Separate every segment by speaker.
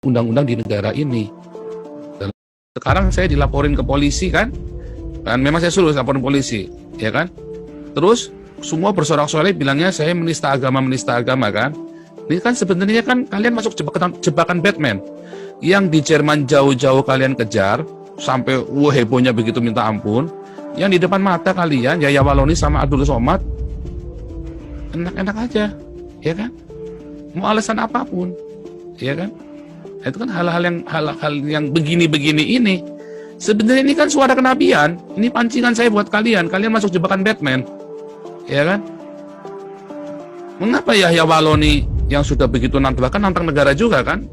Speaker 1: undang-undang di negara ini. Dan sekarang saya dilaporin ke polisi kan, dan memang saya suruh laporin polisi, ya kan. Terus semua bersorak-sorai bilangnya saya menista agama kan. Ini kan sebenarnya kan kalian masuk jebakan Batman. Yang di Jerman jauh-jauh kalian kejar, sampai hebohnya begitu minta ampun. Yang di depan mata kalian, Yahya Walloni sama Abdul Somad, enak-enak aja, ya kan? Mau alasan apapun, ya kan? Itu kan hal-hal yang begini-begini ini. Sebenarnya ini kan suara kenabian. Ini pancingan saya buat kalian. Kalian masuk jebakan Batman, ya kan? Mengapa Yahya Walloni yang sudah begitu nantang negara juga kan?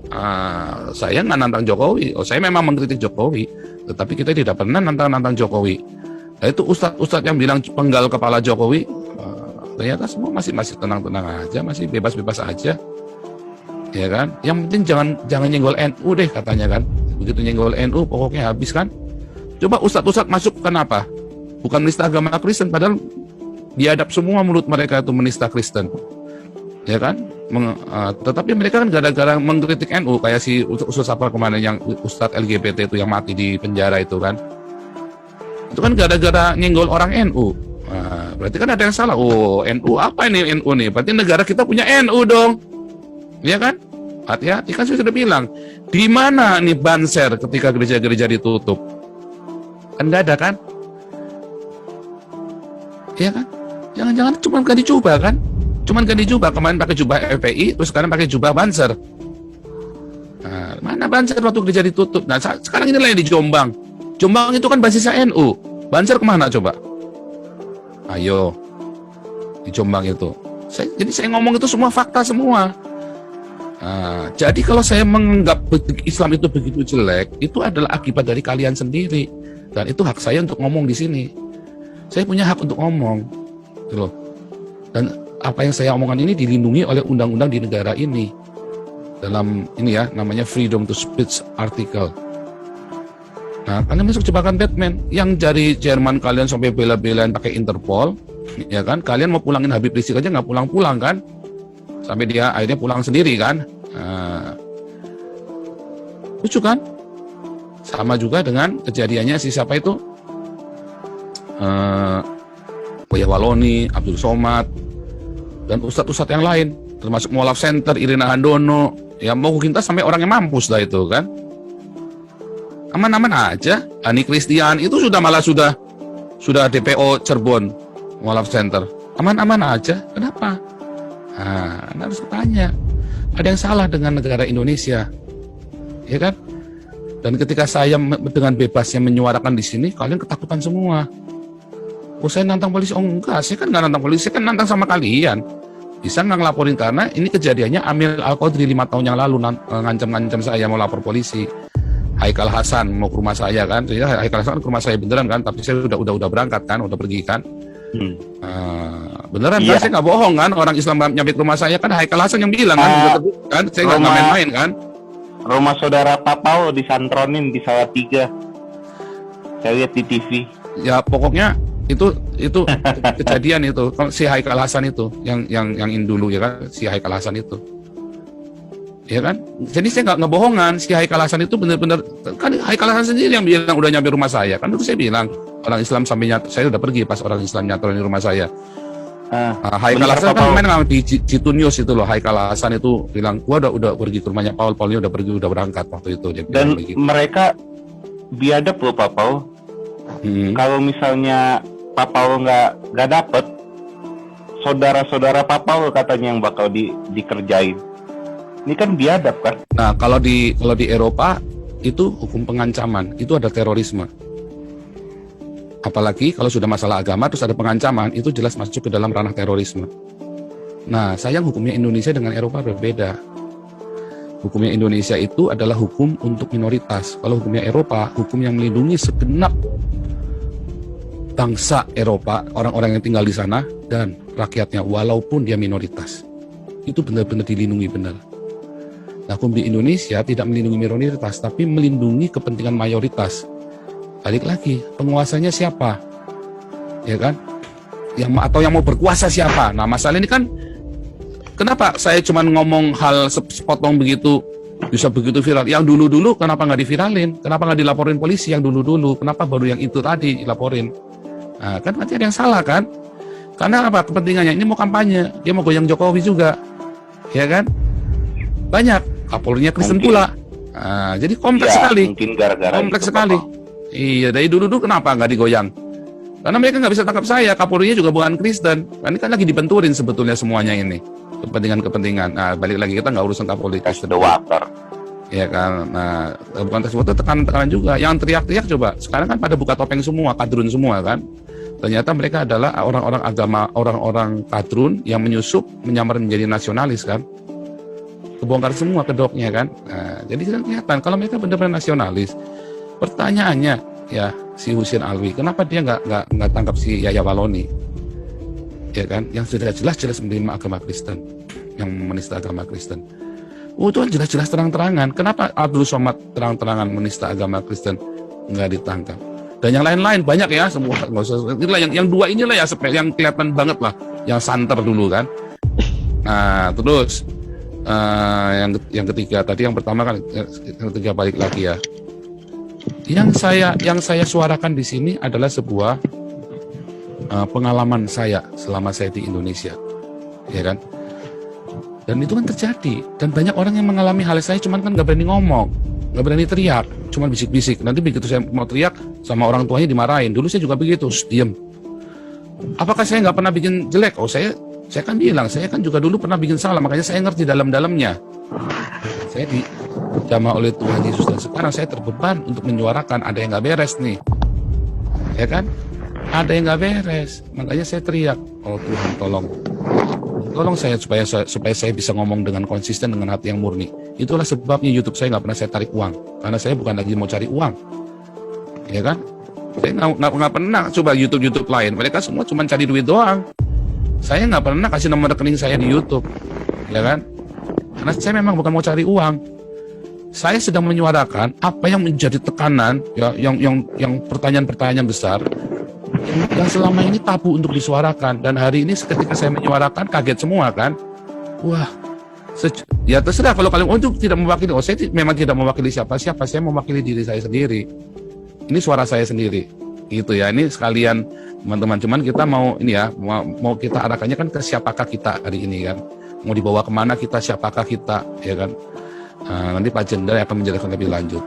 Speaker 1: Saya nggak nantang Jokowi. Saya memang mengkritik Jokowi, tetapi kita tidak pernah nantang Jokowi. Nah, itu ustadz yang bilang penggal kepala Jokowi, ternyata semua masih tenang-tenang aja, masih bebas-bebas aja, ya kan? Yang penting jangan nyenggol NU deh katanya kan. Begitu nyenggol NU pokoknya habis kan. Coba ustadz masuk kenapa? Bukan menista agama Kristen, padahal biadab semua mulut mereka itu menista Kristen, ya kan? Tetapi mereka kan gara-gara mengkritik NU, kayak si ustadz apa kemarin yang ustadz LGBT itu yang mati di penjara itu kan. Itu kan gara-gara nyenggol orang NU. Berarti kan ada yang salah. NU apa ini NU nih? Berarti negara kita punya NU dong, ya kan? Hati-hati kan saya sudah bilang. Di mana nih Banser ketika gereja-gereja ditutup? Kan nggak ada kan? Ya kan? Jangan-jangan cuma ganti jubah kan? Cuman ganti jubah, kemarin pakai jubah FPI, terus sekarang pakai jubah Banser. Nah, mana Banser waktu gereja ditutup? Nah, sekarang inilah yang di Jombang. Jombang itu kan basisnya NU. Banser kemana coba? Ayo, di Jombang itu. Jadi saya ngomong itu semua fakta semua. Nah, jadi kalau saya menganggap Islam itu begitu jelek, itu adalah akibat dari kalian sendiri. Dan itu hak saya untuk ngomong di sini. Saya punya hak untuk ngomong, gitu loh. Dan apa yang saya omongkan ini dilindungi oleh undang-undang di negara ini. Dalam ini ya, namanya Freedom to Speech article. Nah, kalian masuk jebakan Batman. Yang dari Jerman kalian sampai bela-belain pakai Interpol, ya kan? Kalian mau pulangin Habib Rizik aja nggak pulang-pulang kan? Sampai dia akhirnya pulang sendiri kan? Lucu kan? Sama juga dengan kejadiannya si siapa itu? Yahya Walloni, Abdul Somad, dan ustadz-ustadz yang lain, termasuk Mualaf Center, Irina Handono, ya mau kintas sampai orangnya mampus lah itu kan. Aman-aman aja. Ani Kristian itu malah sudah DPO Cirebon, Mualaf Center. Aman-aman aja. Kenapa? Nah, Anda harus bertanya. Ada yang salah dengan negara Indonesia, ya kan? Dan ketika saya dengan bebasnya menyuarakan di sini, kalian ketakutan semua. Saya nantang polisi? Oh enggak, saya kan nggak nantang polisi, saya kan nantang sama kalian. Bisa nggak ngelaporin karena ini kejadiannya Amil Al-Qadri 5 tahun yang lalu ngancam saya mau lapor polisi. Haikal Hasan mau ke rumah saya kan, Haikal Hasan ke rumah saya beneran kan, tapi saya udah berangkat kan, udah pergi kan. Beneran kan, saya nggak bohong kan, orang Islam nyampe ke rumah saya kan, Haikal Hasan yang bilang kan, saya nggak main-main kan.
Speaker 2: Rumah saudara Papau disantronin di Salatiga, saya lihat di TV.
Speaker 1: Ya pokoknya itu kejadian itu si Haikal Hasan itu yang dulu ya kan, si Haikal Hasan itu. Ya kan? Jadi saya nggak bohongan, si Haikal Hasan itu benar-benar kan, Haikal Hasan sendiri yang bilang udah nyampe rumah saya kan. Itu saya bilang orang Islam sampai saya udah pergi pas orang Islam nyatorin di rumah saya. Haikal Hasan kan main di Jitu News itu loh. Haikal Hasan itu bilang gua udah pergi ke rumahnya Paulnya, udah pergi, udah berangkat waktu itu dia.
Speaker 2: Dan mereka biadab loh Pak Paul. Kalau misalnya Pak Paul nggak dapet, saudara-saudara Pak Paul katanya yang bakal dikerjain. Ini kan biadab kan?
Speaker 1: Nah, kalau di Eropa itu hukum pengancaman, itu ada terorisme. Apalagi kalau sudah masalah agama terus ada pengancaman, itu jelas masuk ke dalam ranah terorisme. Nah, sayang hukumnya Indonesia dengan Eropa berbeda. Hukumnya Indonesia itu adalah hukum untuk minoritas. Kalau hukumnya Eropa, hukum yang melindungi segenap bangsa Eropa, orang-orang yang tinggal di sana dan rakyatnya walaupun dia minoritas. Itu benar-benar dilindungi benar. Nah, hukum di Indonesia tidak melindungi minoritas, tapi melindungi kepentingan mayoritas. Balik lagi, penguasanya siapa? Ya kan? Yang mau berkuasa siapa? Nah, masalah ini kan, kenapa saya cuma ngomong hal sepotong begitu, bisa begitu viral. Yang dulu-dulu kenapa nggak diviralin? Kenapa nggak dilaporin polisi yang dulu-dulu? Kenapa baru yang itu tadi dilaporin? Nah, kan berarti ada yang salah kan? Karena apa? Kepentingannya ini mau kampanye, dia mau goyang Jokowi juga, ya kan? Banyak Kapolrinya Kristen pula. Nah, jadi kompleks sekali.
Speaker 2: Mungkin gara-gara
Speaker 1: kompleks
Speaker 2: itu,
Speaker 1: sekali.
Speaker 2: Bapak.
Speaker 1: Iya, dari dulu-dulu kenapa nggak digoyang? Karena mereka nggak bisa tangkap saya. Kapolrinya juga bukan Kristen. Ini kan lagi dibenturin sebetulnya semuanya ini. Kepentingan-kepentingan. Nah, balik lagi kita nggak urusan Kapolri.
Speaker 2: Test the water.
Speaker 1: Ya kan, nah bukan tes foto, tekanan-tekanan juga. Yang teriak-teriak coba, sekarang kan pada buka topeng semua, kadrun semua kan. Ternyata mereka adalah orang-orang agama, orang-orang kadrun yang menyusup, menyamar menjadi nasionalis kan. Kebongkar semua kedoknya kan. Nah, jadi kan kelihatan kalau mereka benar-benar nasionalis. Pertanyaannya, ya si Husin Alwi, kenapa dia nggak tangkap si Yahya Waloni? Ya kan, yang sudah jelas-jelas menerima agama Kristen, yang menista agama Kristen. Itu kan jelas-jelas terang-terangan. Kenapa Abdul Somad terang-terangan menista agama Kristen nggak ditangkap? Dan yang lain-lain banyak ya semua. Nggak usah. Inilah yang dua inilah ya yang kelihatan banget lah, yang santer dulu kan. Nah terus yang ketiga tadi, yang pertama kan, yang ketiga balik lagi ya. Yang saya suarakan di sini adalah sebuah pengalaman saya selama saya di Indonesia, ya kan. Dan itu kan terjadi, dan banyak orang yang mengalami hal saya, cuman kan nggak berani ngomong, nggak berani teriak, cuman bisik-bisik. Nanti begitu saya mau teriak sama orang tuanya dimarahin. Dulu saya juga begitu, diem. Apakah saya nggak pernah bikin jelek? Oh saya kan bilang, saya kan juga dulu pernah bikin salah, makanya saya ngerti dalam-dalamnya. Saya dijamah oleh Tuhan Yesus, dan sekarang saya terbeban untuk menyuarakan ada yang nggak beres nih, ya kan? Ada yang nggak beres, makanya saya teriak, oh Tuhan tolong saya supaya saya bisa ngomong dengan konsisten, dengan hati yang murni. Itulah sebabnya YouTube saya nggak pernah saya tarik uang, karena saya bukan lagi mau cari uang, ya kan? Saya nggak pernah coba YouTube lain, mereka semua cuma cari duit doang. Saya nggak pernah kasih nomor rekening saya di YouTube, ya kan? Karena saya memang bukan mau cari uang. Saya sedang menyuarakan apa yang menjadi tekanan, ya, yang pertanyaan-pertanyaan besar yang selama ini tabu untuk disuarakan. Dan hari ini ketika saya menyuarakan, kaget semua kan. Wah, ya terserah kalau kalian itu tidak mewakili. Oh, saya memang tidak mewakili siapa-siapa, saya mewakili diri saya sendiri. Ini suara saya sendiri, gitu ya. Ini sekalian teman-teman, cuman kita mau ini ya, mau kita arahkannya kan ke siapakah kita hari ini kan. Mau dibawa kemana kita, siapakah kita, ya kan. Nanti Pak Jenderal akan menjelaskan lebih lanjut.